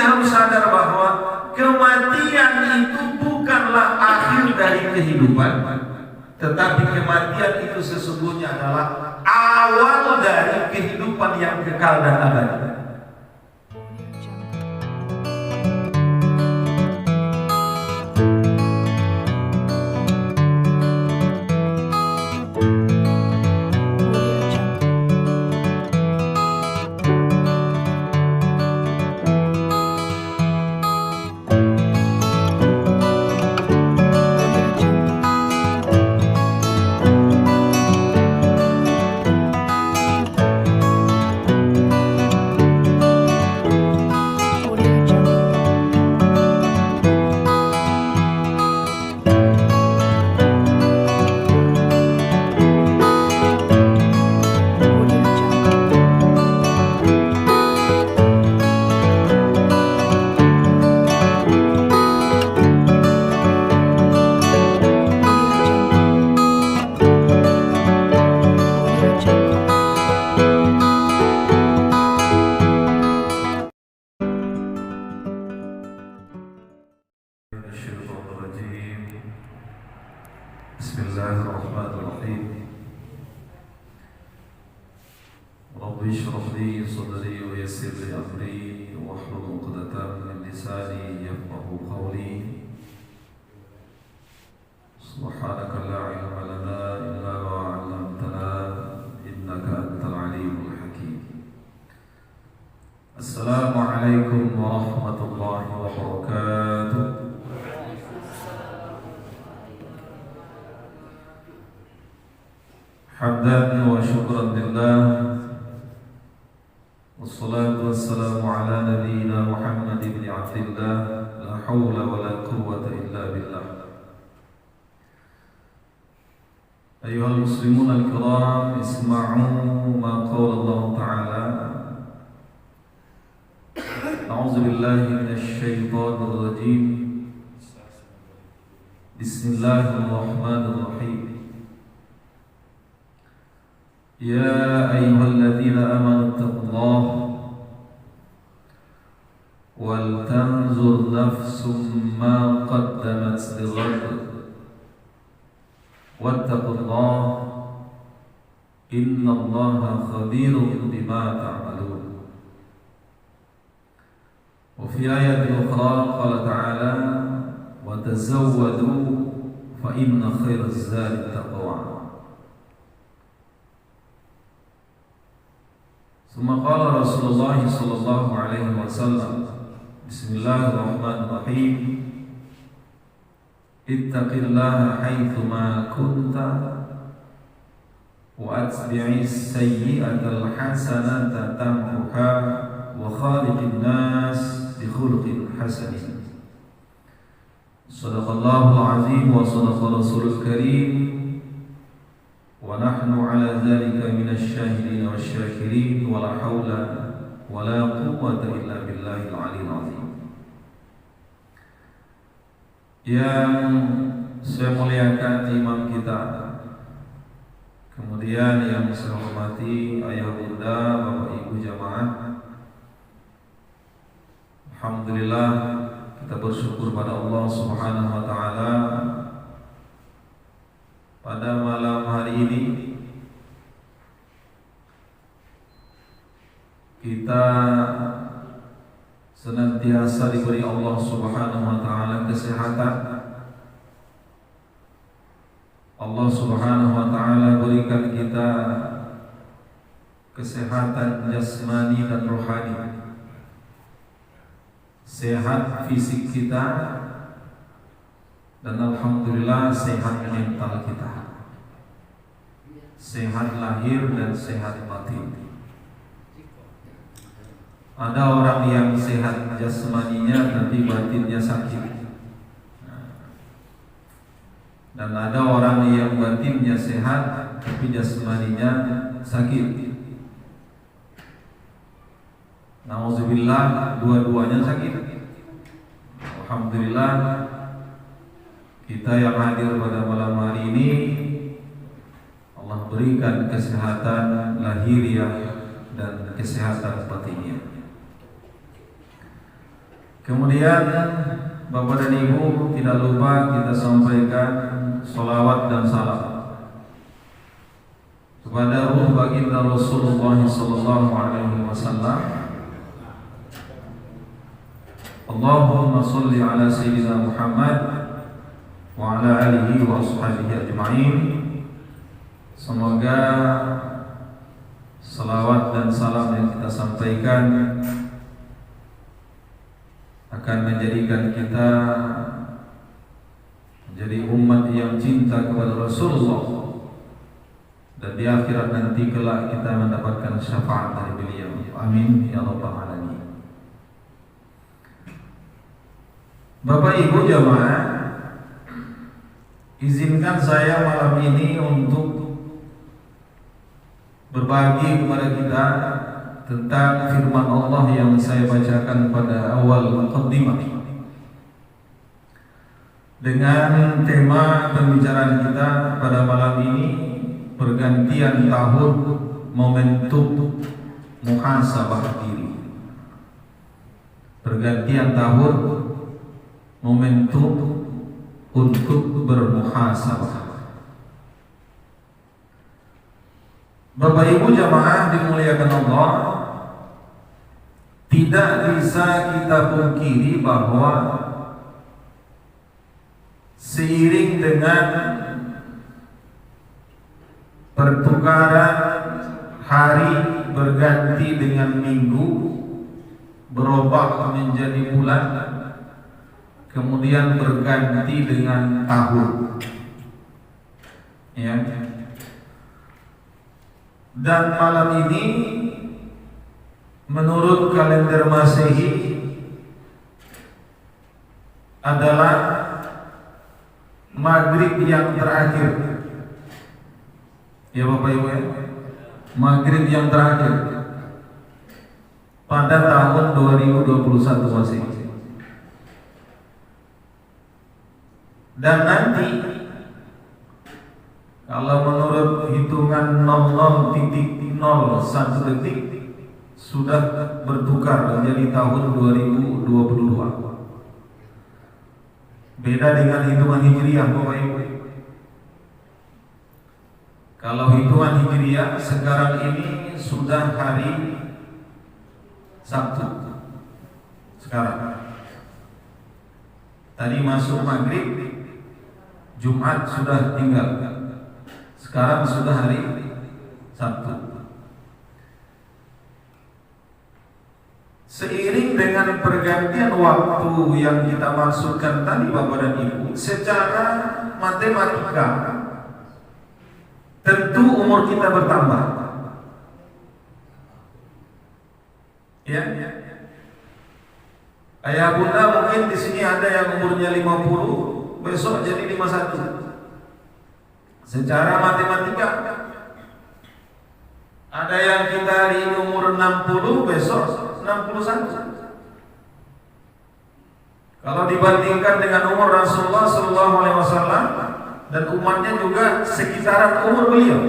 dia harus sadar bahwa kematian itu bukanlah akhir dari kehidupan, tetapi kematian itu sesungguhnya adalah awal dari kehidupan yang kekal dan abadi. Bismillahirrahmanirrahim. Rabbi shrah li sadri wa yassir li amri wahlul 'uqdatam min lisani yafqahu qawli. Subhanaka la ilma lana illa ma 'allamtana innaka antal alimul hakim. Assalamualaikum warahmatullahi wabarakatuh. Hamdan wa syukran lillah, wassalatu wassalamu ala nabiyyina Muhammad ibn Abdillah, la hawla wa la quwwata illa billah. Ayyuhal muslimun al-kiram, isma'u ma qala Allah ta'ala. A'udzu billahi minasy syaithanir rajim. Bismillahirrahmanirrahim. Ya ayyuhalladzina amanu taqullaha wal tanzur nafsum ma qaddamat lighad wattaqullaha innallaha khabirun bima ta'malun. Wa fi ayatin ukhra qala ta'ala wa tazawwadu fa inna khairaz zadi taqwa. Summa qala Rasulullah sallallahu alaihi wasallam, Bismillahirrahmanirrahim, ittaqillaha haitsuma kunta wa atbi'is sayyi'atal hasanata tamhuha wa khaliqin nas bi khuluqin hasanin. Shadaqallahul azim wa shadaqa rasulul karim. Wa nahnu ala dzalika minasy syahidin wasyakirin wa la haula wa la quwwata illa billahil aliyyil azim. Yang saya muliakan imam kita, kemudian yang saya hormati ayah bunda, bapak ibu jamaah, alhamdulillah kita bersyukur pada Allah Subhanahu wa taala. Pada malam hari ini kita senantiasa diberi Allah Subhanahu wa taala kesehatan. Allah Subhanahu wa taala berikan kita kesehatan jasmani dan rohani. Sehat fisik kita dan alhamdulillah sehat mental kita, sehat lahir dan sehat batin. Ada orang yang sehat jasmaninya tapi batinnya sakit, dan ada orang yang batinnya sehat tapi jasmaninya sakit. Nauzubillah, dua-duanya sakit. Alhamdulillah kita yang hadir pada malam hari ini Allah berikan kesehatan lahiriah dan kesehatan batiniah. Kemudian Bapak dan Ibu, tidak lupa kita sampaikan sholawat dan salam kepada ruh baginda Rasulullah sallallahu alaihi wasallam. Allahumma sholli ala sayyidina Muhammad wa ala alihi wa ashabihi ajma'in. Semoga salawat dan salam yang kita sampaikan akan menjadikan kita menjadi umat yang cinta kepada Rasulullah, dan di akhirat nanti kelak kita mendapatkan syafaat dari beliau. Amin ya rabbal alamin. Bapak Ibu jamaah, izinkan saya malam ini untuk berbagi kepada kita tentang firman Allah yang saya bacakan pada awal muqaddimah, dengan tema pembicaraan kita pada malam ini, pergantian tahun, momentum muhasabah diri. Pergantian tahun, momentum untuk bermuhasabah. Bapak Ibu jamaah dimuliakan Allah, tidak bisa kita pungkiri bahwa seiring dengan pertukaran hari berganti dengan minggu, berubah menjadi bulan, kemudian berganti dengan tahun, ya. Dan malam ini menurut kalender Masehi adalah maghrib yang terakhir, ya Bapak Ibu ya, maghrib yang terakhir pada tahun 2021 Masehi. Dan nanti kalau menurut hitungan 00.01 detik sudah bertukar menjadi tahun 2022. Beda dengan hitungan Hijriah Bapak Ibu. Kalau hitungan Hijriah sekarang ini sudah hari Sabtu. Sekarang tadi masuk maghrib, Jumat sudah tinggal. Sekarang sudah hari Sabtu. Seiring dengan pergantian waktu yang kita maksudkan tadi Bapak dan Ibu, secara matematika tentu umur kita bertambah. Ya. Ayah bunda mungkin di sini ada yang umurnya 50, besok jadi 51. Secara matematika ada yang kita hari ini umur 60, besok 61. Kalau dibandingkan dengan umur Rasulullah SAW dan umatnya juga sekitaran umur beliau.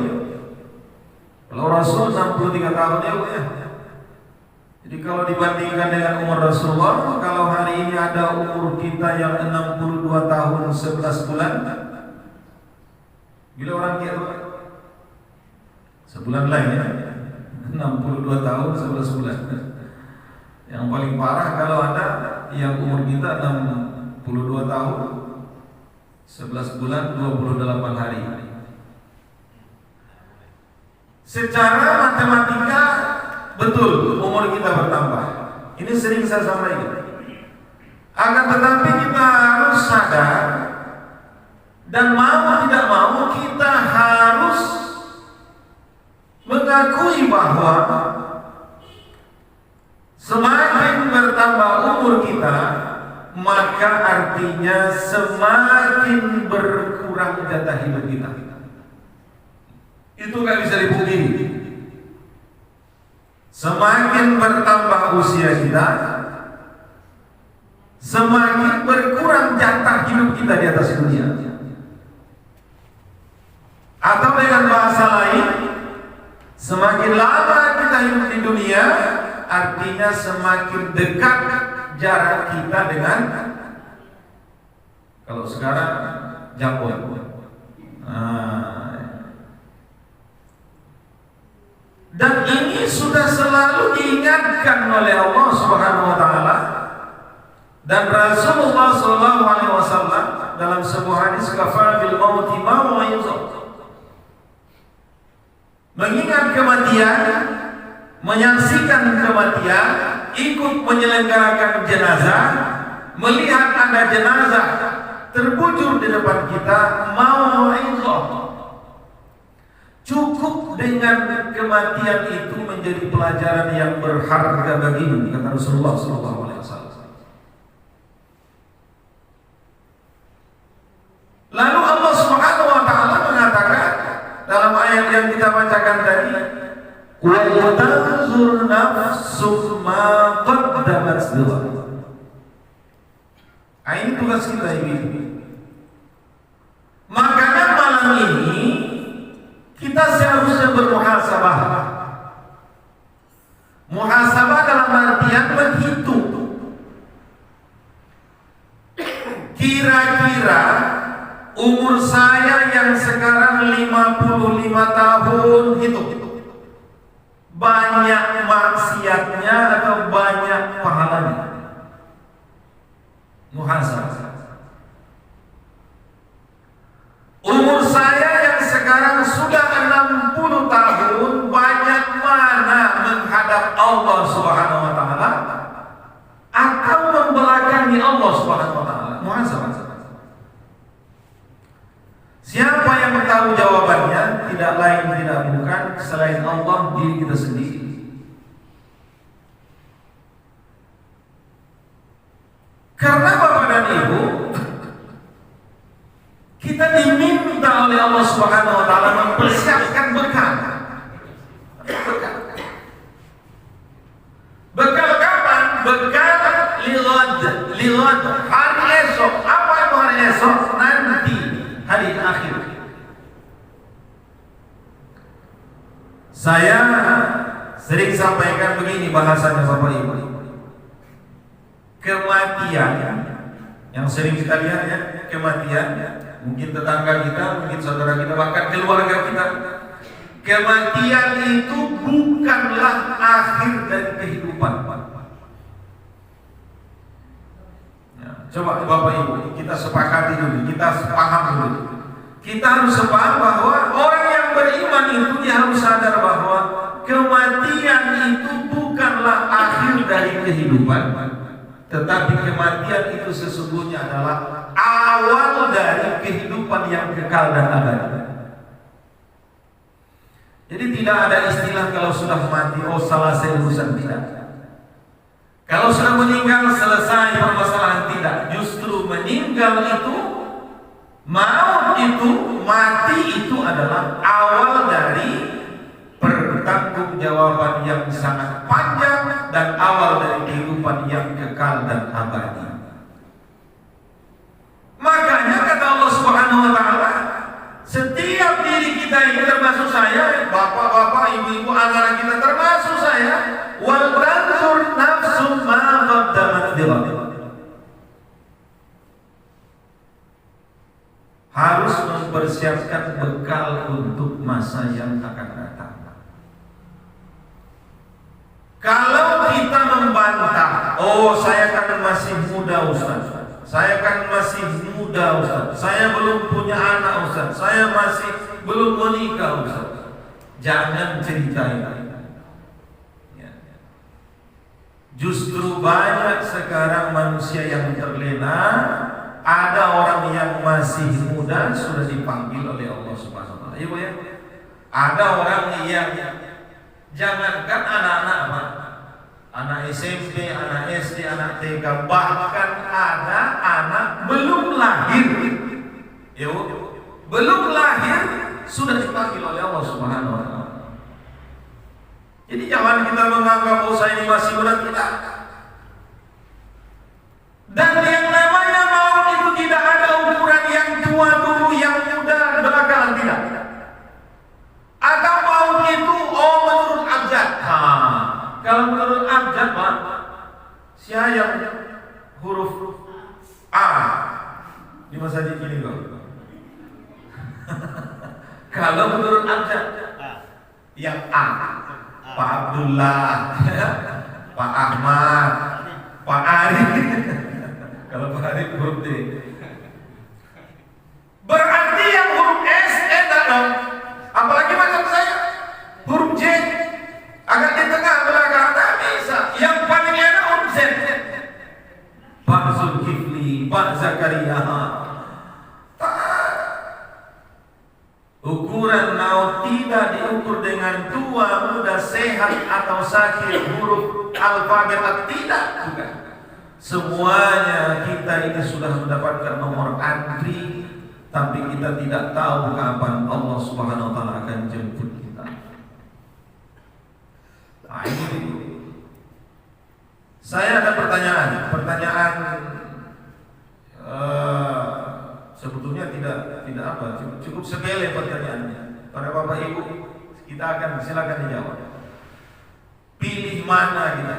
Kalau Rasul 63 tahun ya. Jadi kalau dibandingkan dengan umur Rasulullah, kalau hari ini ada umur kita yang 62 tahun 11 bulan, bila orang kira sebulan lain ya, 62 tahun 11 bulan. Yang paling parah kalau ada yang umur kita 62 tahun 11 bulan 28 hari. Secara matematika betul umur kita bertambah. Ini sering saya sampaikan. Akan tetapi kita harus sadar dan mau tidak mau kita harus mengakui bahwa semakin bertambah umur kita, maka artinya semakin berkurang jatah hidup kita. Itu gak bisa dipungkiri. Semakin bertambah usia kita, semakin berkurang jatah hidup kita di atas dunia. Atau dengan bahasa lain, semakin lama kita hidup di dunia, artinya semakin dekat jarak kita dengan, kalau sekarang Jambon. Dan ini sudah selalu diingatkan oleh Allah Subhanahu wa taala dan Rasulullah sallallahu alaihi wasallam dalam sebuah hadis, kafa bil mauti mau'izah. Mengingat kematian, menyaksikan kematian, ikut menyelenggarakan jenazah, melihat ada jenazah terbujur di depan kita, mau'izah. Cukup dengan kematian itu menjadi pelajaran yang berharga bagimu, kata Rasulullah SAW. Lalu Allah Subhanahu wa taala mengatakan dalam ayat yang kita bacakan tadi, wa tanzur nafsum ma qaddamat lighad. Ini tugas kita ini. Makanya malam ini kita seharusnya bermuhasabah. Muhasabah dalam artian menghitung. Kira-kira umur saya yang sekarang 55 tahun, hitung. Banyak maksiatnya atau banyak pahalanya? Muhasabah. Umur saya yang sekarang sudah 60 tahun, banyak mana menghadap Allah Subhanahu wa taala atau membelakangi Allah Subhanahu wa taala? Muhasabah. Siapa yang tahu jawabannya? Tidak lain tidak bukan selain Allah, diri kita sendiri. Karena Bapak dan Ibu, kita diminta oleh Allah Subhanahu wa taala mempersiapkan bekal. Bekal kapan? Bekal lighad, hari esok. Apa itu hari esok? Nanti hari akhir. Saya sering sampaikan begini bahasanya Bapak Ibu. Kematian yang sering kita lihat ya, kematian mungkin tetangga kita, mungkin saudara kita, bahkan keluarga kita. Kematian itu bukanlah akhir dari kehidupan. Ya, coba Bapak Ibu, kita sepakati dulu, kita paham dulu. Kita harus paham bahwa orang yang beriman itu dia harus sadar bahwa kematian itu bukanlah akhir dari kehidupan, tetapi kematian itu sesungguhnya adalah awal dari kehidupan yang kekal dan abadi. Jadi tidak ada istilah kalau sudah mati, oh selesai urusan, tidak. Kalau sudah meninggal selesai permasalahan, tidak. Justru meninggal itu, maut itu, mati itu adalah awal dari pertanggungjawaban yang sangat panjang dan awal dari kehidupan yang kekal dan abadi. Makanya kata Allah Subhanahu wa taala, setiap diri kita ini termasuk saya, bapak-bapak, ibu-ibu, anak-anak kita termasuk saya, wal tanzur nafsum ma qaddamat lighad. Harus mempersiapkan bekal untuk masa yang akan datang. Kalau kita membantah, oh saya kan masih muda Ustaz, saya kan masih muda Ustaz, saya belum punya anak Ustaz, saya masih belum menikah Ustaz, jangan ceritain. Ya. Justru banyak sekarang manusia yang terlena. Ada orang yang masih muda sudah dipanggil oleh Allah Subhanahu wa taala. Ibu ya. Ada orang yang jangankan anak-anak apa? Anak SMP, anak SD, anak TK, bahkan ada anak belum lahir. Ibu, belum lahir sudah dipanggil oleh Allah Subhanahu wa taala. Jadi jangan kita menganggap oh saya ini masih muda, tidak. Dan yang namanya maut itu tidak ada ukuran yang tua dulu, yang muda belakangan, tidak. Atau maut itu oh menurut abjad. Kalau menurut abjad Pak, Siapa yang huruf A di masjid ini kok? Kalau menurut abjad yang A, Pak Abdullah, Pak Ahmad, Pak Ari. Kalau Pak Ari huruf D. Berarti yang huruf S enak dong. Apalagi macam saya huruf J agak di tengah belakang tak bisa. Yang paling enak huruf Z. Pak Zulkifli, Pak Zakaria. Ukuran maut tidak diukur dengan tua, muda, sehat atau sakit, huruf alfabet tidak juga. Semuanya kita ini sudah mendapatkan nomor antri, tapi kita tidak tahu kapan Allah Subhanahu wa taala akan jemput kita. Nah, ini saya ada pertanyaan sebetulnya tidak apa, cukup sepele pertanyaannya. Para Bapak Ibu, kita akan silakan dijawab. Pilih mana kita?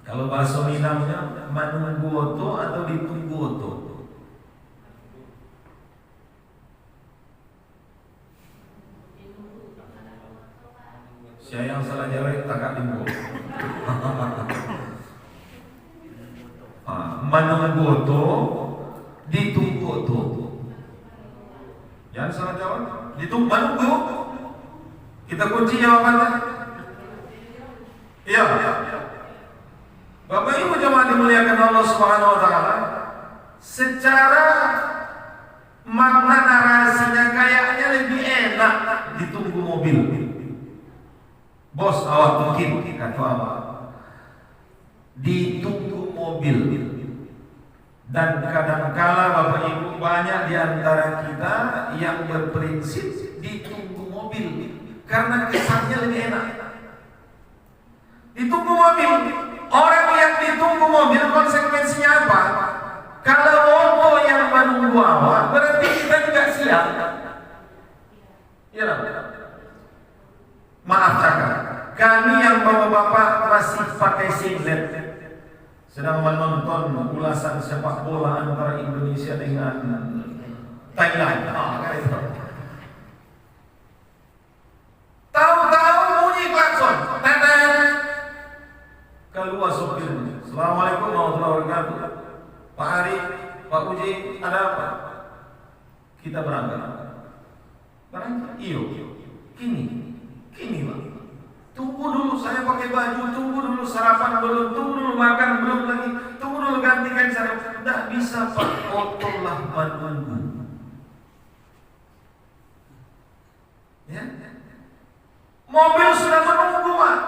Kalau bahasa Minangnya, menunggu oto atau ditunggu oto? Saya yang salah jawab tak tunggu. Menunggu oto, ditunggu oto. Jangan salah jawab. Ditunggu, menunggu. Kita kunci jawabannya. Iya. Bapak Ibu jemaah dimuliakan Allah Subhanahu wa taala, secara makna narasinya kayaknya lebih enak ditunggu mobil. Bos awak mungkin kata awak ditunggu mobil. Dan kadangkala Bapak Ibu banyak di antara kita yang berprinsip ditunggu mobil karena kesannya lebih enak. Ditunggu mobil. Orang yang ditunggu mobil konsekuensinya apa? Kalau mobil yang menunggu awak, berarti kita tidak siap. Ya, maaf cakap. Kami yang bapak-bapak masih pakai singlet, sedang menonton ulasan sepak bola antara Indonesia dengan Thailand. Tahu-tahu bunyi klakson. Keluar sopirnya. Assalamualaikum warahmatullahi wabarakatuh. Pak Ari, Pak Uji, ada apa? Kita berangkat. Iyo. Kini Pak. Tunggu dulu, saya pakai baju. Tunggu dulu, sarapan belum. Tunggu dulu, makan belum lagi. Tunggu dulu, gantikan sarung. Tidak bisa Pak, otolah menunggu. Ya? Mobil sudah menunggu Pak.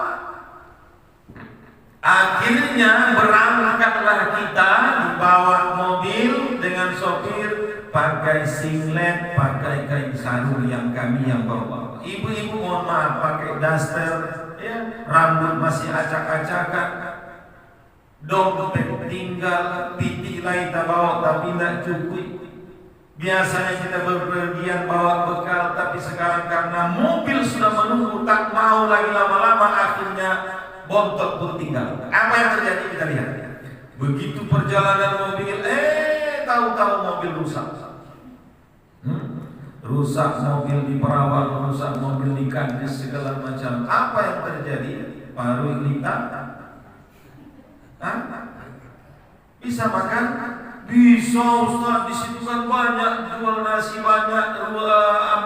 Akhirnya berangkatlah kita dibawa mobil dengan sopir pakai singlet, pakai kain sarung yang kami yang bawa. Ibu-ibu mohon maaf pakai daster, ya, rambut masih acak-acakan, dompet tinggal, piti lain tak bawa tapi tidak cukup. Biasanya kita berpergian bawa bekal, tapi sekarang karena mobil sudah menunggu tak mau lagi lama-lama, akhirnya bontot pun tinggal. Apa yang terjadi kita lihat. Begitu perjalanan mobil, tahu-tahu mobil rusak. Rusak mobil di perawat, rusak mobil di kandis, segala macam. Apa yang terjadi? Paru lita. Bisa makan? Bisa Ustaz, di situ kan banyak jual nasi, banyak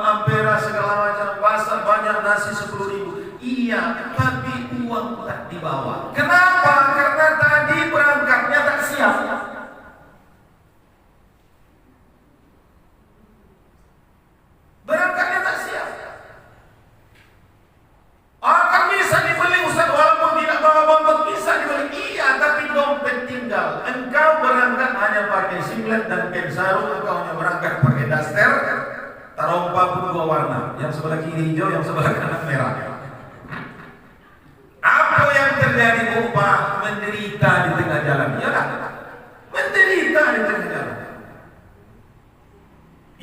ampera segala macam, pasar banyak nasi 10.000. Iya, tapi uang tak dibawa. Kenapa? Karena tadi berangkatnya tak siap. Berangkatnya tak siap. Akan bisa dibeli Ustaz, walaupun tidak bawa bontot bisa dibeli. Iya, tapi dompet tinggal. Engkau berangkat hanya pakai singlet dan kain sarung, engkau hanya berangkat pakai daster, tarompa pun 2 warna. Yang sebelah kiri hijau, yang sebelah kanan merah. Apa yang terjadi upah? Menderita di tengah jalan. Ya kan? Menderita di tengah jalan.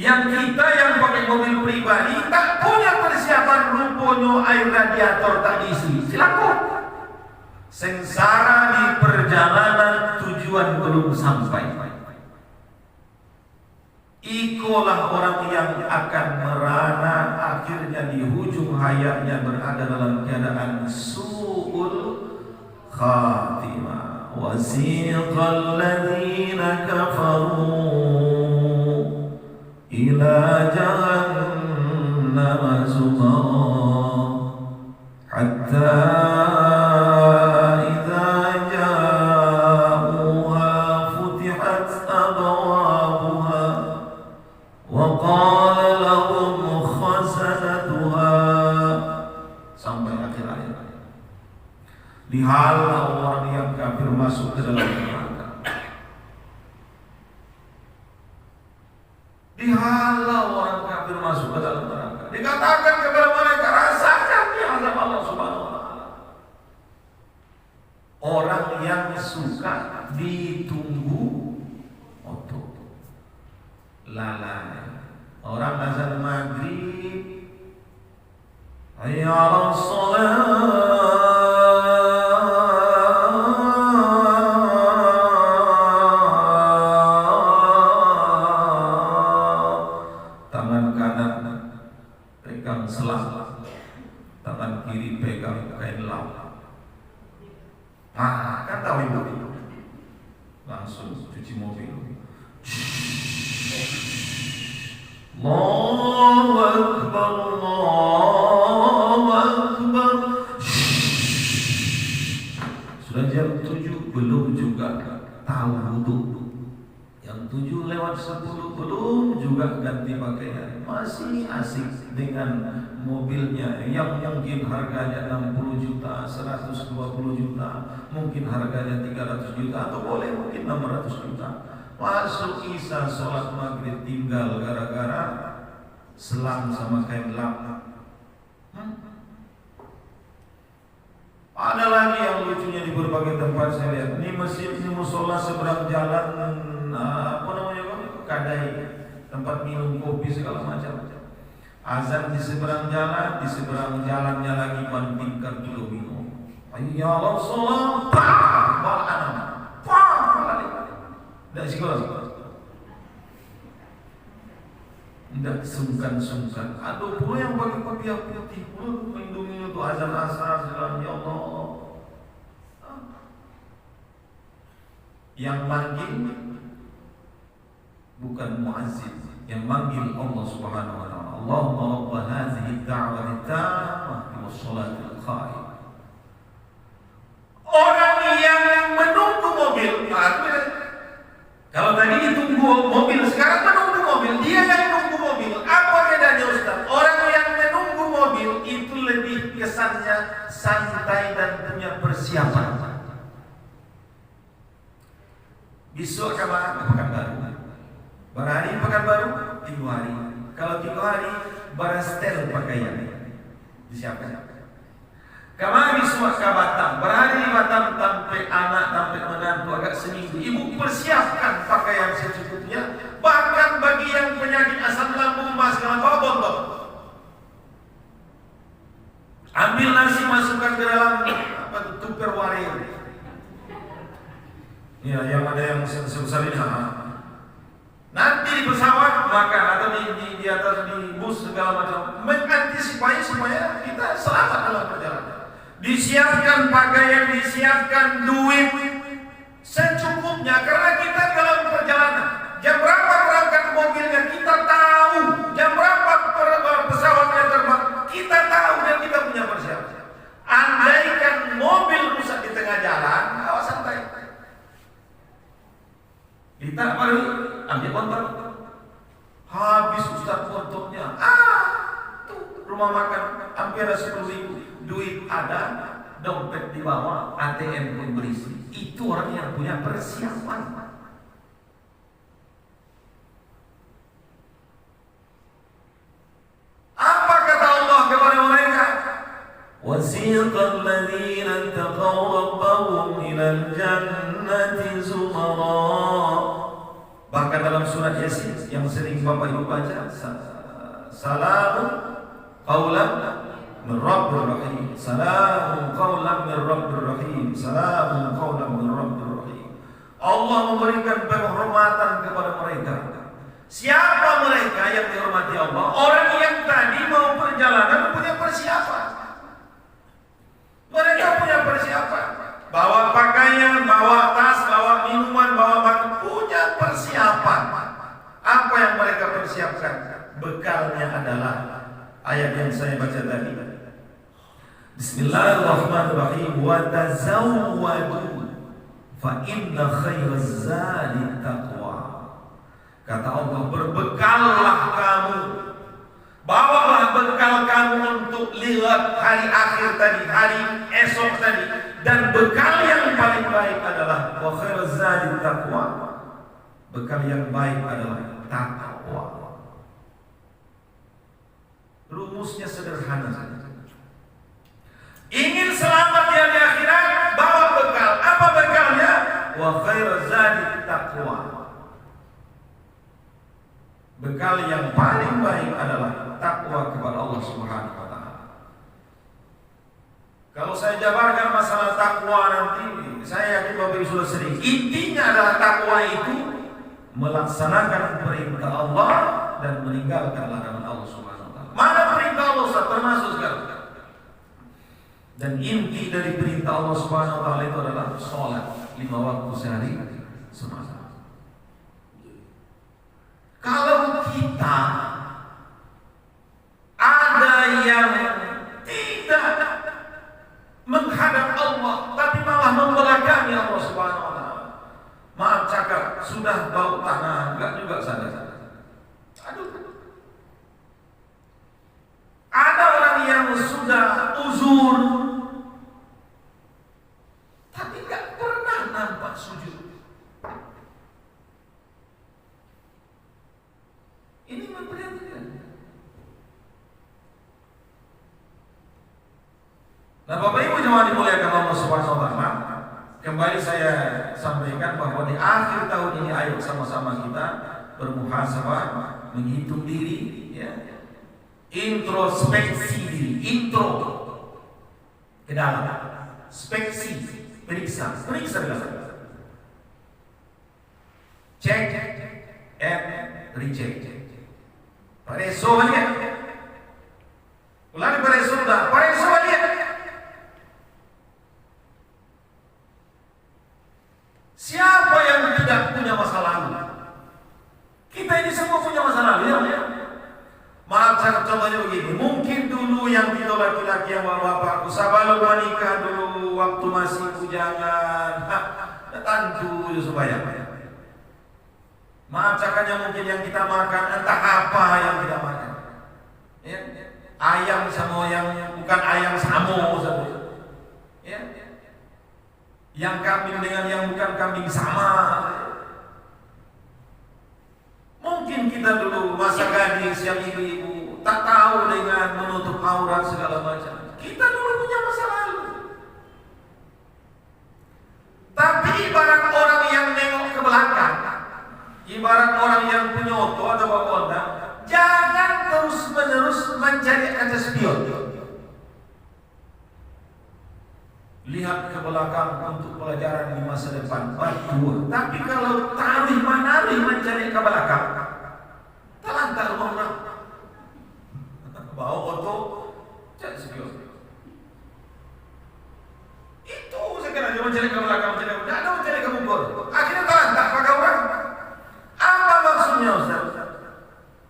Yang kita yang pakai mobil pribadi tak punya persiapan, rupanya air radiator tak diisi. Silakan. Sengsara di perjalanan ujung hayatnya berada dalam keadaan su'ul khatimah. Wasiqal ladzina kafaru ila jahannam zumara hatta idza ja'uha futihat abwabuha wa qala lahum khazanatuha, sampai akhir ayat. Lihatlah orang yang kafir masuk ke dalam neraka. Lihatlah orang kafir masuk ke dalam neraka. Dikatakan kepada mereka, rasakan ya azab Allah Subhanahu wa taala. Orang yang suka ditunggu otot, lalai. Orang azan maghrib, hayya 'alas shalah, tangan kanan pegang selang, tangan kiri pegang kain lap. Kan tahu itu, langsung cuci mobil. Allahu Akbar, Allahu Akbar. Sudah jam 7 belum juga tahu wudu. Yang 7 lewat 10 belum juga ganti pakaian. Masih asik dengan mobilnya yang mungkin harganya 60 juta, 120 juta, mungkin harganya 300 juta, atau boleh mungkin 600 juta. Masuk isya sholat maghrib tinggal gara-gara selang sama kain lap. Ada lagi yang lucunya di berbagai tempat saya lihat. Ini masjid, ini musola seberang jalan, apa namanya bang? Kadai, tempat minum kopi segala macam. Azan di seberang jalan, di seberang jalannya lagi banting kartu domino. Hayya 'alas shalah, balan, tidak sekolah, tidak sungkan-sungkan. Ada pula yang pakai kopiah putih, pula melindungi untuk azan asar segala. Ya Allah, yang manggil bukan muazzin, yang manggil Allah Subhanahu wa taala. Allahumma rabb hadhihi ad-da'wati at-tammah was salatil qa'imah. Orang yang menunggu mobil, kalau tadi ditunggu mobil, sekarang menunggu mobil. Dia yang menunggu mobil. Apa bedanya Ustaz? Orang yang menunggu mobil itu lebih kesannya santai dan punya persiapan. Besok kapan? Pekanbaru. Berhari Pekanbaru 3 hari. Kalau 3 hari berastel pakaian disiapkan. Kemarin besok ke Batam, berhari di Batam sampai anak sampai menantu agak seminggu. Ibu persiapkan pakaian secukupnya. Bahkan bagi yang penyakit asam lambung segala bawa botol. Ambil nasi masukkan ke dalam tupperware. Ya, yang ada yang sebesar ini. Nanti di pesawat makan atau di atas di bus segala macam, mengantisipasi supaya kita selamat dalam perjalanan. Disiapkan pakaian, disiapkan duit secukupnya, karena kita dalam perjalanan. Jam berapa berangkat mobilnya kita tahu, jam berapa pesawatnya terbang kita tahu, dan kita punya persiapan. Andaikan mobil rusak di tengah jalan, awas santai. Kita baru ambil kontak, habis Ustaz kontoknya. Tuh rumah makan hampir 10.000. Duit ada, dompet di bawah, ATM pun berisi. Itu orang yang punya persiapan. Apa kata Allah kepada mereka? Wasiqal ladzina taqaw rabbahum ilal jannati zumara. Bahkan dalam surat Yasin yang sering Bapak Ibu baca, salamun qaulan min rabbir rahim, salamun qaulan min rabbir rahim, salamun qaulan min rabbir rahim. Allah memberikan penghormatan kepada mereka. Siapa mereka yang dihormati Allah? Orang yang tadi mau perjalanan punya persiapan. Mereka punya persiapan. Bawa pakaian, bawa tas, bawa minuman, bawa makan, punya persiapan. Apa yang mereka persiapkan? Bekalnya adalah ayat yang saya baca tadi. Bismillahirrahmanirrahim. Wa tazawwadu fa inna khairaz zadi taqwa. Kata Allah, berbekallah kamu. Bawalah bekal kamu untuk lihat hari akhir tadi, hari esok tadi. Dan bekal yang paling baik adalah wa khairaz zadi taqwa. Bekal yang baik adalah takwa. Rumusnya sederhana saja. Ingin selamat di hari akhirat, bawa bekal. Apa bekalnya? Wa khairaz zadi taqwa. Bekal yang paling baik adalah takwa kepada Allah Subhanahu wa taala. Kalau saya jabarkan masalah takwa nanti, saya yakin Bapak Ibu sudah sering. Intinya adalah takwa itu melaksanakan perintah Allah dan meninggalkan larangan Allah Subhanahu wa taala. Mana perintah Allah termasuk sekarang? Dan inti dari perintah Allah Subhanahu wa taala itu adalah salat 5 waktu sehari semasa. Kalau kita ada yang tidak menghadap Allah tapi malah membelakangi Allah Subhanahu wa taala. Maaf cakap, sudah bau tanah, enggak juga sadar. Aduh. Ada orang yang sudah uzur tapi enggak pernah nampak sujud. Ini memprihatinkan. Nah, Bapak Ibu jemaah dimuliakan Allah Subhanahu wa taala, kembali saya sampaikan bahwa di akhir tahun ini ayo sama-sama kita bermuhasabah, menghitung diri, ya. Introspeksi diri, intro ke dalam, speksi, periksa dalam. Check and recheck. Pareso balik. Ulangi pareso dah. Pareso balik. Siapa yang tidak punya masa lalu? Kita ini semua punya masa lalu, ya. Maaf, contohnya begini. Mungkin dulu yang kita laki-laki yang bapak-bapak, sebelum menikah dulu, waktu masih bujangan, tentu supaya. Maaf cakapnya mungkin yang kita makan entah apa yang kita makan, ya. Ayam sama yang bukan ayam samo saja, ya. Yang kambing dengan yang bukan kambing sama. Mungkin kita dulu masa gadis yang ibu-ibu tak tahu dengan menutup aurat segala macam. Kita dulu punya masa lalu. Tapi ibarat orang yang nengok ke belakang, ibarat orang yang punya oto atau Honda, jangan terus-menerus mencari kaca spion. Lihat ke belakang untuk pelajaran di masa depan. Betul. Tapi kalau tarih menarih mencari ke belakang, terlantar orang bawa oto, cek spion. Itu sekarang dia mencari ke belakang, tidak ada mencari ke bungkur. Akhirnya terlantar pakai orang. Apa maksudnya Ustaz?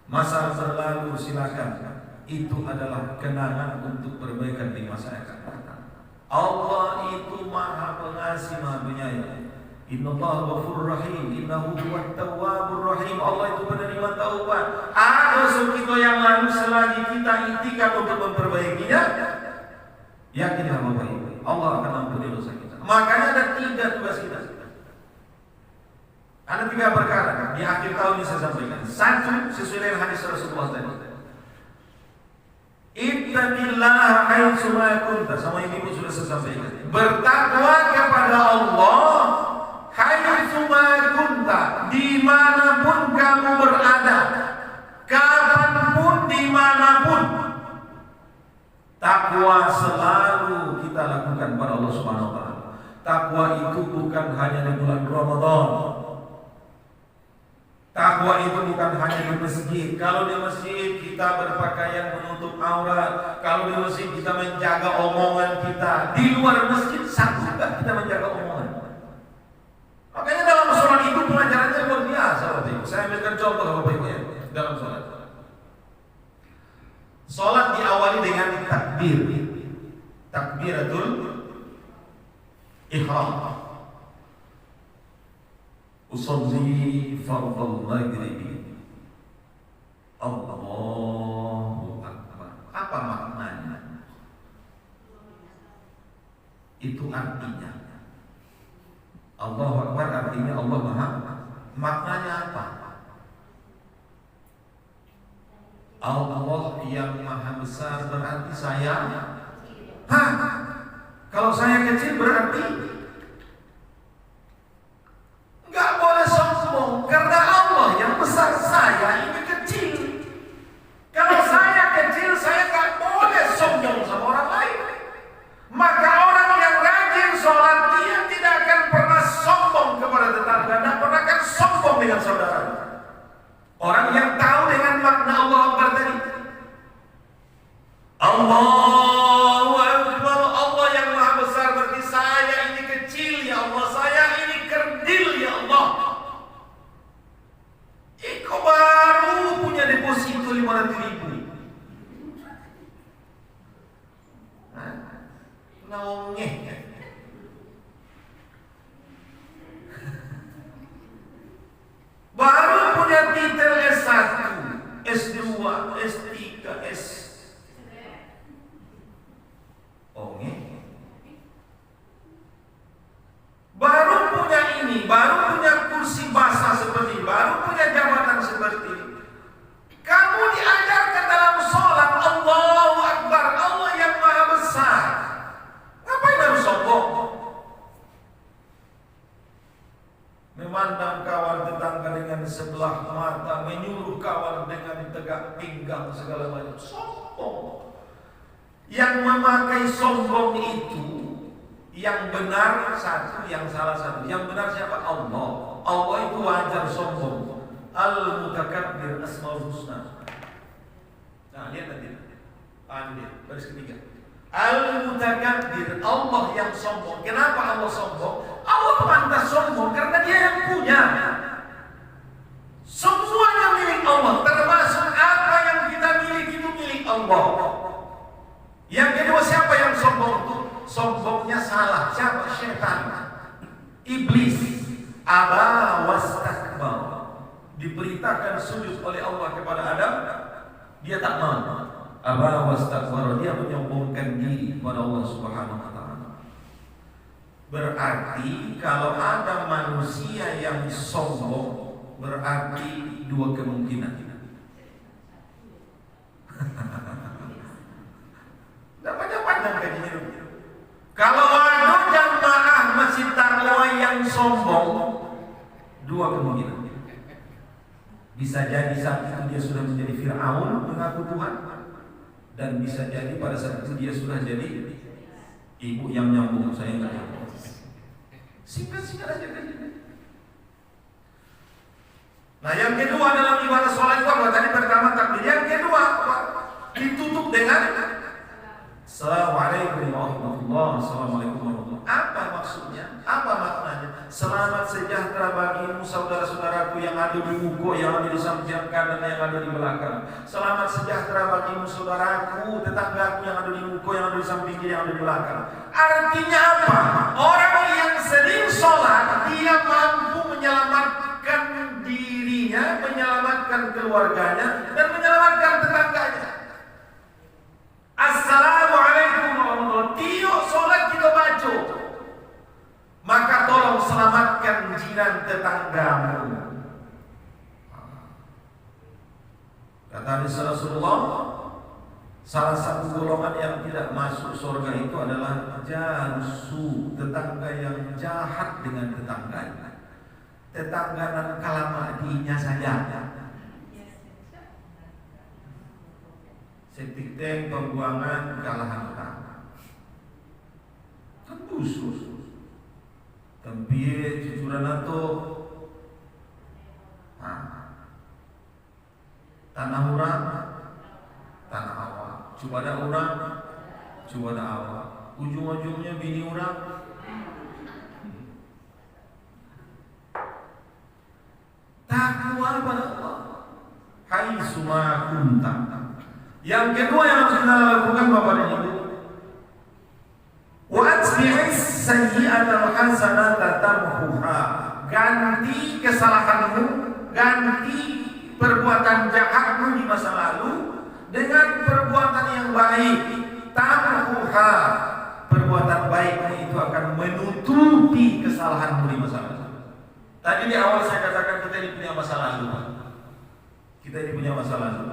Masa berlalu silakan. Itu adalah kenangan untuk perbaikan di masa yang akan datang. Allah itu Maha Pengasih, Maha Penyayang. Innallaha ghafurur rahim, innahu huwat tawwabur rahim. Allah itu penerima taubat. Ada dosa kita yang lalu selagi kita ikhtikaf untuk memperbaikinya, yakinlah Bapak Ibu, Allah akan ampuni dosa kita. Makanya ada 3 tugas kita. Ada 3 perkara di akhir tahun ini saya sampaikan. 1, sesuai dengan hadis Rasulullah tadi. Ittaqillaha haitsu ma kunta, sama ibu sudah saya sampaikan. Bertakwa kepada Allah haitsu ma kunta, dimanapun kamu berada, kapanpun, dimanapun. Takwa selalu kita lakukan pada Allah Subhanahu wa taala. Takwa itu bukan hanya di bulan Ramadan. Takwa itu bukan hanya di masjid. Kalau di masjid kita berpakaian menutup aurat, kalau di masjid kita menjaga omongan kita, di luar masjid sanggup nggak kita menjaga omongan? Makanya dalam sholat itu pelajarannya luar biasa. Saya ambilkan contoh Bapak Ibu ya, dalam sholat. Sholat diawali dengan takbir, takbiratul ihram. Usolli fardal maghribi. Allahu Akbar. Apa maknanya? Itu artinya Allahu Akbar artinya Allah Maha. Maknanya apa? Allah yang Maha Besar berarti saya. Kalau saya kecil berarti nggak boleh sombong karena Allah yang besar, saya ini kecil. Kalau saya kecil, saya nggak boleh sombong sama orang lain. Maka orang yang rajin sholat dia tidak akan pernah sombong kepada tetangga, tidak pernah akan sombong dengan saudara. Orang yang tahu dengan makna Allah Akbar tadi, Allahu Akbar, Allah yang Maha Besar berarti saya ini kecil ya Allah, saya ini kerdil ya Allah. Iko baru punya deposito 500.000. Nongeh. Baru punya titel S1, S2, S3, S. Onge. Baru punya ini, baru punya kursi basah seperti ini, baru punya jabatan seperti ini. Kamu diajarkan dalam sholat Allahu Akbar, Allah yang Maha Besar. Ngapain harus sombong? Memandang kawan tetangga dengan sebelah mata, menyuruh kawan dengan tegak pinggang segala macam. Sombong. Yang memakai sombong itu, yang benar satu, yang salah satu. Yang benar siapa? Allah. Allah itu wajar sombong. Al-Mutakabbir Asmaul Husna. Nah, lihat nanti. Lihat, baris ketiga. Al-Mutakabbir, Allah yang sombong. Kenapa Allah sombong? Allah pantas sombong karena dia yang punya. Semuanya milik Allah, termasuk apa yang kita miliki itu milik Allah. Yang kedua, siapa yang sombong itu? Sombongnya salah. Siapa? Syaitan, iblis. Aba wastakbar. Diperintahkan sujud oleh Allah kepada Adam, dia tak mau. Aba wastakbar, dia menyombongkan diri kepada Allah Subhanahu wa taala. Berarti kalau ada manusia yang sombong, berarti dua kemungkinan. Dapat pandang kajian itu. Kalau ada jamaah masjid Taqwa yang sombong, dua kemungkinan. Bisa jadi saat itu dia sudah menjadi Fir'aun mengaku Tuhan, dan bisa jadi pada saat itu dia sudah jadi ibu yang nyambung, saya nggak nyambung. Singkat aja kan. Nah, yang kedua dalam ibadah sholat itu apa? Tadi pertama takbir. Yang kedua apa? Ditutup dengan Assalamualaikum warahmatullahi wabarakatuh. Apa maksudnya? Apa maknanya? Selamat sejahtera bagimu saudara-saudaraku yang ada di muka, yang ada di samping kanan, yang ada di belakang. Selamat sejahtera bagimu saudaraku, tetanggaku yang ada di muka, yang ada di samping kiri, yang ada di belakang. Artinya apa? Orang yang sering sholat, dia mampu menyelamatkan dirinya, menyelamatkan keluarganya, dan menyelamatkan tetangganya. Assalamualaikum warahmatullahi wabarakatuh. Tiap sholat kita baca, maka tolong selamatkan jiran tetanggamu. Kata Rasulullah, salah satu golongan yang tidak masuk surga itu adalah jarusu, tetangga yang jahat dengan tetangganya. Tetangga dan kalamadinya saja. Septic tank, pembuangan, kalahan tetangga. Tembus. Tempie, cucuran atau Coba ada orang, coba ada apa? Ujung-ujungnya bini orang. Takwa pada Allah. Hai suma kunta. Yang kedua yang harus kita lakukan Bapak dan Ibu, wa atbi'is sayyi'atal hasanata tamhuha. Ganti kesalahanmu, ganti perbuatan jahatmu di masa lalu dengan perbuatan yang baik. Tamhuha. Perbuatan baikmu itu akan menutupi kesalahanmu di masa lalu. Tadi di awal saya katakan kita ini punya masa lalu. Kita ini punya masa lalu.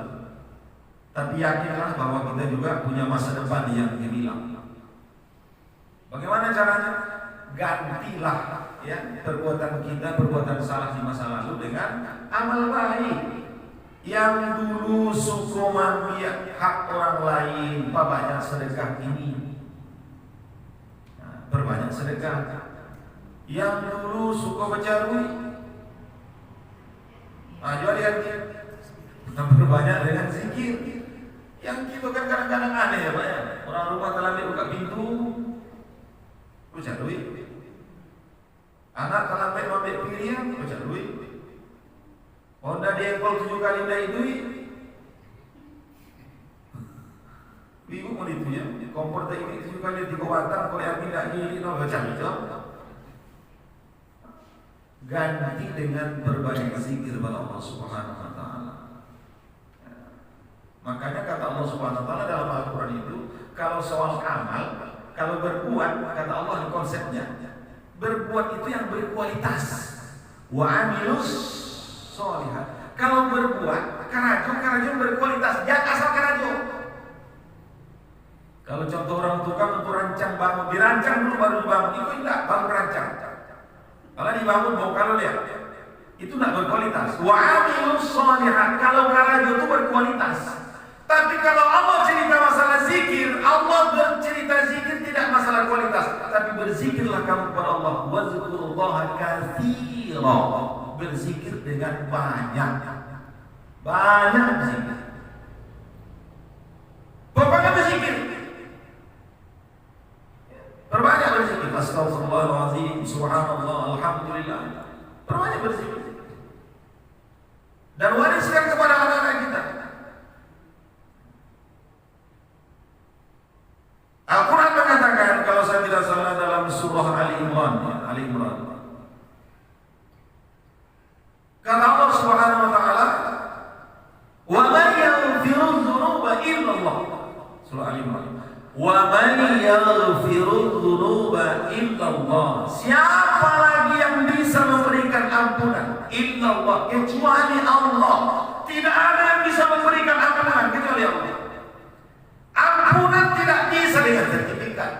Tapi yakinlah bahwa kita juga punya masa depan yang gemilang. Bagaimana caranya? Gantilah ya perbuatan kita, perbuatan salah di masa lalu dengan amal baik. Yang dulu suka mengambil hak orang lain, banyak sedekah ini. Nah, perbanyak sedekah. Yang dulu suka bercarui, jual yang berbanyak dengan zikir. Yang kita kan kadang-kadang aneh ya Pak ya. Orang rumah telah buka pintu, bercarui. Anak telah ambil piring, bercarui. Honda diengkol 7 kali dari duit. Ibu mau itu ya, kompor tak ini 7 kali 3 batang, kalau yang tidak ini bercarui. Ganti dengan berbanyak zikir kepada Allah Subhanahu wa taala. Makanya kata Allah Subhanahu wa taala dalam Al-Qur'an itu, kalau soal amal, kalau berbuat, kata Allah di konsepnya, berbuat itu yang berkualitas. Wa amilus sholihat. Kalau berbuat karajo berkualitas, jangan asal karajo. Kalau contoh orang tukang untuk rancang bangun, dirancang dulu baru dibangun, itu enggak baru rancang. Kalau dibangun mau kalau lihat itu tidak berkualitas. Wa amilus sholihat. Kalau karajo itu berkualitas. Tapi kalau Allah cerita masalah zikir, Allah bercerita zikir tidak masalah kualitas, tapi berzikirlah kamu kepada Allah. Wazkurullaha katsira. Berzikir dengan banyak zikir. Pokoknya berzikir. Perbanyak berzikir. Astagfirullahaladzim, subhanallah, alhamdulillah. Perbanyak berzikir. Dan wariskan kepada anak-anak kita. Al-Quran mengatakan, kalau saya tidak salah dalam surah Ali Imran. Kata Allah Subhanahu wa taala, "Wa man yaghfiru dzunuba illa Allah." Surah Ali Imran. Wa man yaghfiru dzunuba illa Allah. Siapa lagi yang bisa memberikan ampunan? Illa Allah, kecuali Allah. Tidak ada yang bisa memberikan ampunan kecuali Allah. Ampunan tidak bisa dengan sertifikat.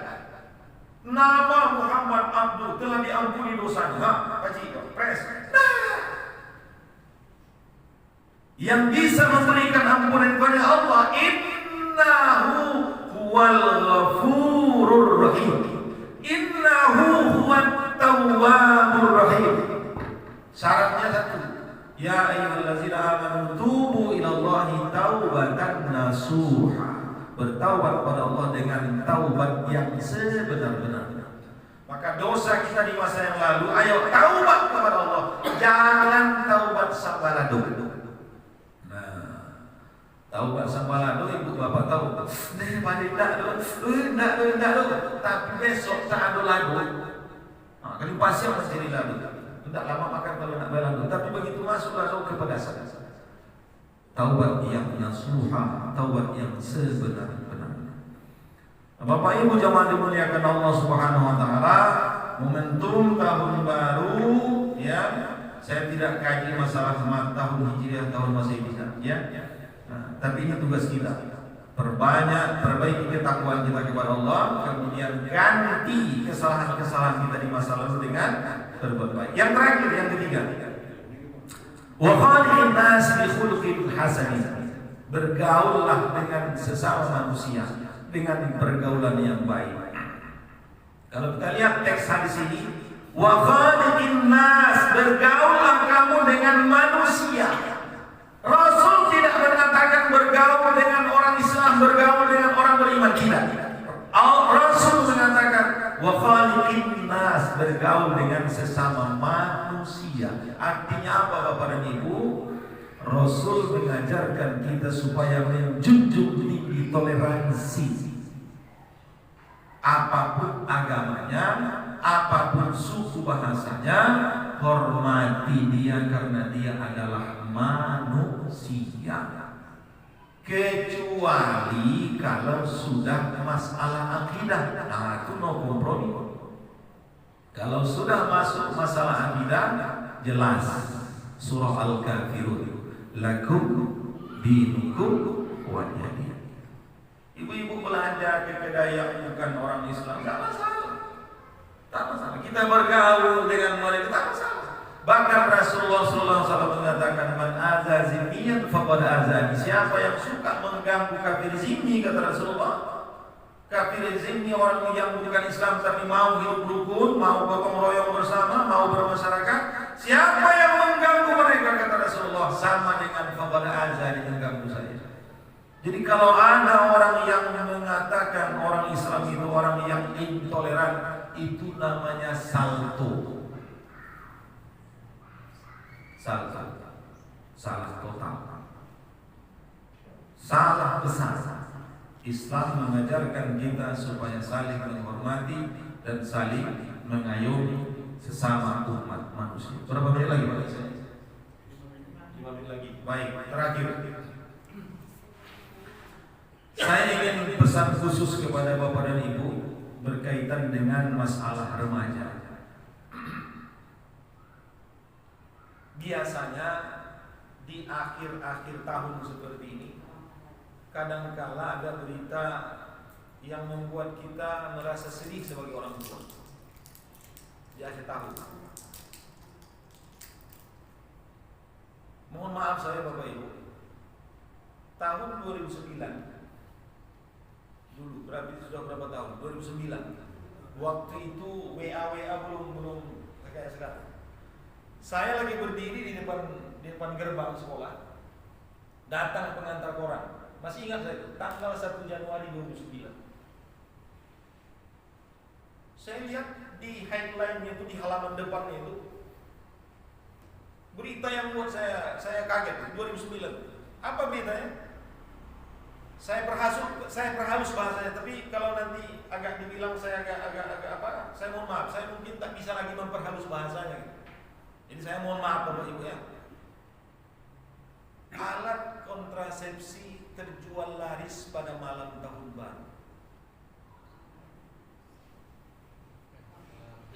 Nama Muhammad Abdul telah diampuni dosanya. Haji pres. Yang bisa memberikan ampunan kepada Allah, innahu huwal ghafurur rahim. Innahu huwat tawwabur rahim. Syaratnya satu. Ya ayyuhallazina amanu tubu ilallahi taubatan nasuha. Bertaubat kepada Allah dengan taubat yang sebenar-benarnya. Maka dosa kita di masa yang lalu, ayo taubat kepada Allah. Jangan taubat sambalado. Nah, taubat sambalado ibu bapak tahu. Balik enggak do. Tapi besok tak ada lagu. Nah, kalau pasti masih jadi lagu. Tidak lama makan kalau nak berlagu. Tapi begitu masuk lalu ke pedasan. Taubat yang nasuha, taubat yang sebenar-benarnya. Bapak Ibu jamaah dimuliakan Allah Subhanahu wa taala, momentum tahun baru ya. Saya tidak kaji masalah tahun Hijriah, tahun Masehi ya. Nah, tapi ini tugas kita. Perbaiki ketakwaan kita kepada Allah, kemudian ganti kesalahan-kesalahan kita di masa lalu dengan berbuat baik. Yang terakhir, yang ketiga, wa khaliqin nas bi khuluqin hasan. Bergaullah dengan sesama manusia dengan pergaulan yang baik. Kalau kita lihat teks hadis ini, wa khaliqin nas, bergaullah kamu dengan manusia. Rasul tidak mengatakan bergaul dengan orang Islam Islam bergaul dengan orang beriman? Tidak. Rasul mengatakan wa khaliqin nas, bergaul dengan sesama manusia. Artinya apa Bapak dan Ibu? Rasul mengajarkan kita supaya menjunjung tinggi toleransi. Apapun agamanya, apapun suku bahasanya, hormati dia karena dia adalah manusia. Kecuali kalau sudah masalah akidah, nah itu no kompromi. Kalau sudah masuk masalah akidah, jelas surah Al-Kafirun, lakum dinukum waliyadin. Ibu-ibu belanja ke kedai yang bukan orang Islam, tak masalah. Tak masalah. Kita bergaul dengan mereka, tak masalah. Bahkan Rasulullah SAW mengatakan, man azza zimmiyan faqad azani. Siapa yang suka mengganggu kafir zimmi, kata Rasulullah. Kafir zimmi orang yang bukan Islam tapi mau hidup rukun, mau gotong royong bersama, mau bermasyarakat. Siapa yang mengganggu mereka, kata Rasulullah, sama dengan faqad azani, mengganggu saya. Jadi kalau ada orang yang mengatakan orang Islam itu orang yang intoleran, itu namanya salto. Salah total, salah besar. Islam mengajarkan kita supaya saling menghormati dan saling mengayomi sesama umat manusia. Berapa menit lagi Pak? 5 menit lagi. Baik, terakhir. Saya ingin pesan khusus kepada Bapak dan Ibu berkaitan dengan masalah remaja. Biasanya di akhir-akhir tahun seperti ini, kadangkala ada berita yang membuat kita merasa sedih sebagai orang tua. Di akhir tahun. Mohon maaf saya Bapak Ibu. Tahun 2009 dulu, sudah berapa tahun? 2009. Waktu itu WA belum kayak sekarang. Saya lagi berdiri di depan gerbang sekolah. Datang pengantar koran. Masih ingat saya itu, tanggal 1 Januari 2009. Saya lihat di headline-nya itu, di halaman depannya itu, berita yang buat saya kaget. 2009. Apa beritanya? Saya perhalus bahasanya, tapi kalau nanti agak dibilang saya agak apa, saya mohon maaf, saya mungkin tak bisa lagi memperhalus bahasanya gitu. Jadi saya mohon maaf Bapak Ibu ya. Alat kontrasepsi terjual laris pada malam tahun baru.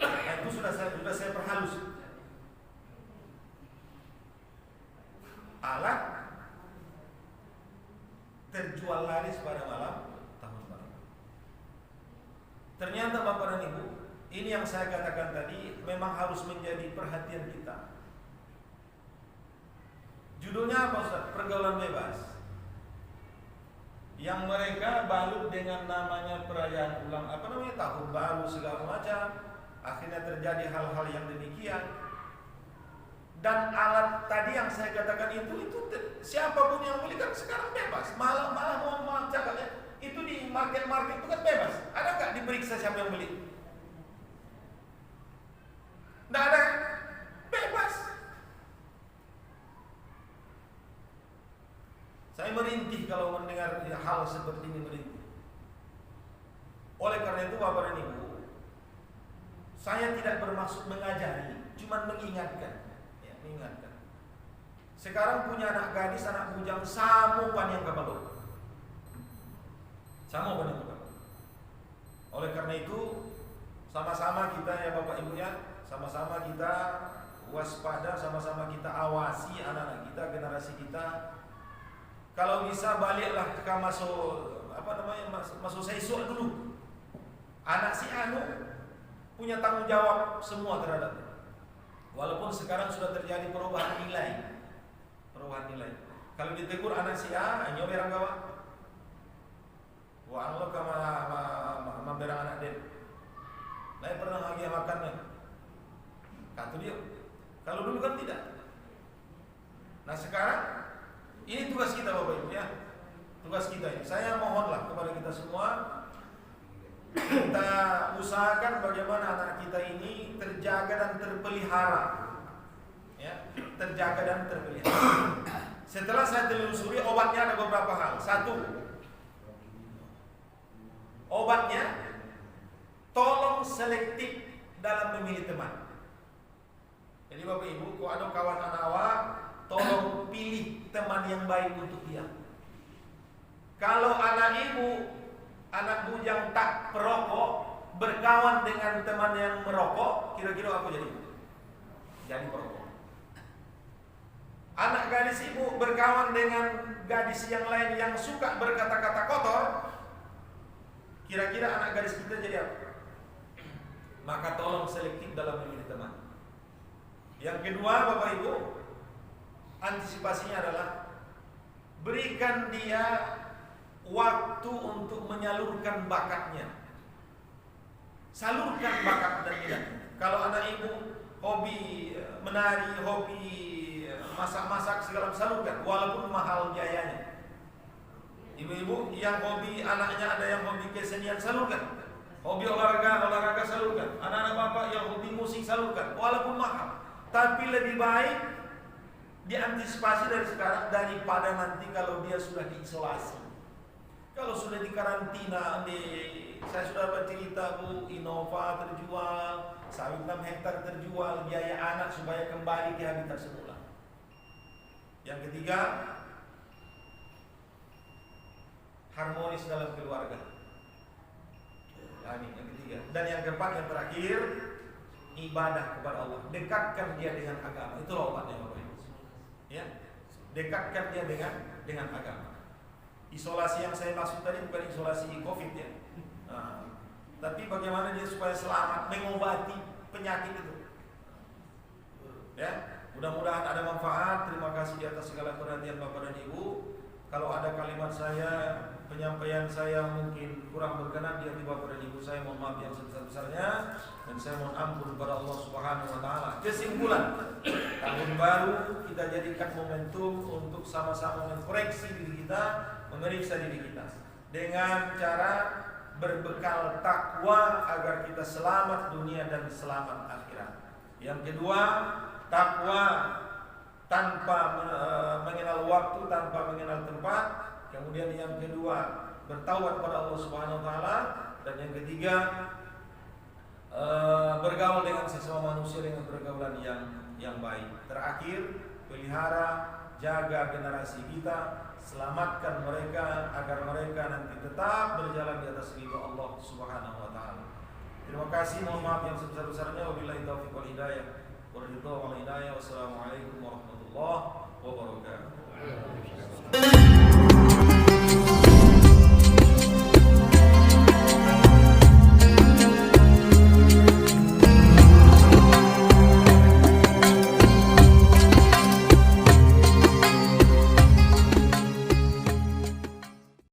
Nah, itu sudah saya perhalus. Alat terjual laris pada malam tahun baru. Ternyata Bapak dan Ibu, ini yang saya katakan tadi memang harus menjadi perhatian kita. Judulnya apa Ustaz? Pergaulan bebas. Yang mereka balut dengan namanya perayaan tahun baru segala macam. Akhirnya terjadi hal-hal yang demikian. Dan alat tadi yang saya katakan itu siapapun yang beli kan sekarang bebas. Malah mohon maaf cakapnya, itu di market itu kan bebas. Ada nggak diperiksa siapa yang beli? Nggak ada, bebas. Saya merintih kalau mendengar hal seperti ini, merintih. Oleh karena itu Bapak dan Ibu, saya tidak bermaksud mengajari, cuma mengingatkan. Ya, mengingatkan. Sekarang punya anak gadis, anak bujang, samu pan yang kebalok. Samu pan yang kebalok. Oleh karena itu, sama-sama kita ya Bapak Ibu ya, sama-sama kita waspada, sama-sama kita awasi anak-anak kita, generasi kita. Kalau bisa baliklah ke masuk seisuk dulu. Anak si anu punya tanggung jawab semua terhadapnya. Walaupun sekarang sudah terjadi perubahan nilai. Kalau ditegur anak si A, anyo berang gawa. Wa Allah kama berang anak den. Lai pernah lagi makannya. Kata dia. Kalau dulu kan tidak. Nah sekarang ini tugas kita Bapak Ibu ya. tugas kita ini. Saya mohonlah kepada kita semua, kita usahakan bagaimana anak kita ini terjaga dan terpelihara, ya, terjaga dan terpelihara. Setelah saya telusuri, obatnya ada beberapa hal. Satu, obatnya tolong selektif dalam memilih teman. Jadi Bapak Ibu, kalau ada kawan anak awak, tolong pilih teman yang baik untuk dia. Kalau anak ibu, anak bujang tak perokok, berkawan dengan teman yang merokok, kira-kira apa jadi? Jadi perokok. Anak gadis ibu berkawan dengan gadis yang lain yang suka berkata-kata kotor, kira-kira anak gadis kita jadi apa? Maka tolong selektif dalam memilih teman. Yang kedua, Bapak Ibu, antisipasinya adalah berikan dia waktu untuk menyalurkan bakatnya. Salurkan bakat dan minatnya. Kalau anak ibu hobi menari, hobi masak-masak segala salurkan, walaupun mahal biayanya. Ibu-ibu yang hobi anaknya ada yang hobi kesenian, salurkan. Hobi olahraga salurkan. Anak-anak bapak yang hobi musik salurkan, walaupun mahal. Tapi lebih baik diantisipasi dari sekarang daripada nanti kalau dia sudah diisolasi. Kalau sudah dikarantina, saya sudah bercerita Bu, Innova terjual, sawit 6 hektar terjual, biaya anak supaya kembali ke habitat semula. Yang ketiga, harmonis dalam keluarga. Ini yang ketiga. Dan yang keempat, yang terakhir, ibadah kepada Allah. Dekatkan dia dengan agama. Itulah obatnya Bapak Ibu. Ya, dekatkan dia dengan agama. Isolasi yang saya maksud tadi bukan isolasi COVID ya. Tapi bagaimana dia supaya selamat mengobati penyakit itu. Ya, mudah-mudahan ada manfaat. Terima kasih di atas segala perhatian Bapak dan Ibu. Kalau ada kalimat saya, penyampaian saya mungkin kurang berkenan di hati Bapak dan Ibu, saya mohon maaf yang sebesar-besarnya dan saya mohon ampun kepada Allah Subhanahu wa taala. Kesimpulan, tahun baru kita jadikan momentum untuk sama-sama mengkoreksi diri kita, memeriksa diri kita dengan cara berbekal takwa agar kita selamat dunia dan selamat akhirat. Yang kedua, takwa tanpa mengenal waktu, tanpa mengenal tempat. Kemudian yang kedua, bertaubat pada Allah Subhanahu wa taala, dan yang ketiga, bergaul dengan sesama manusia dengan pergaulan yang baik. Terakhir, pelihara, jaga generasi kita, selamatkan mereka agar mereka nanti tetap berjalan di atas ridha Allah Subhanahu wa taala. Terima kasih, mohon maaf yang sebesar-besarnya. Wabillahi taufiq wal hidayah. Wassalamualaikum warahmatullahi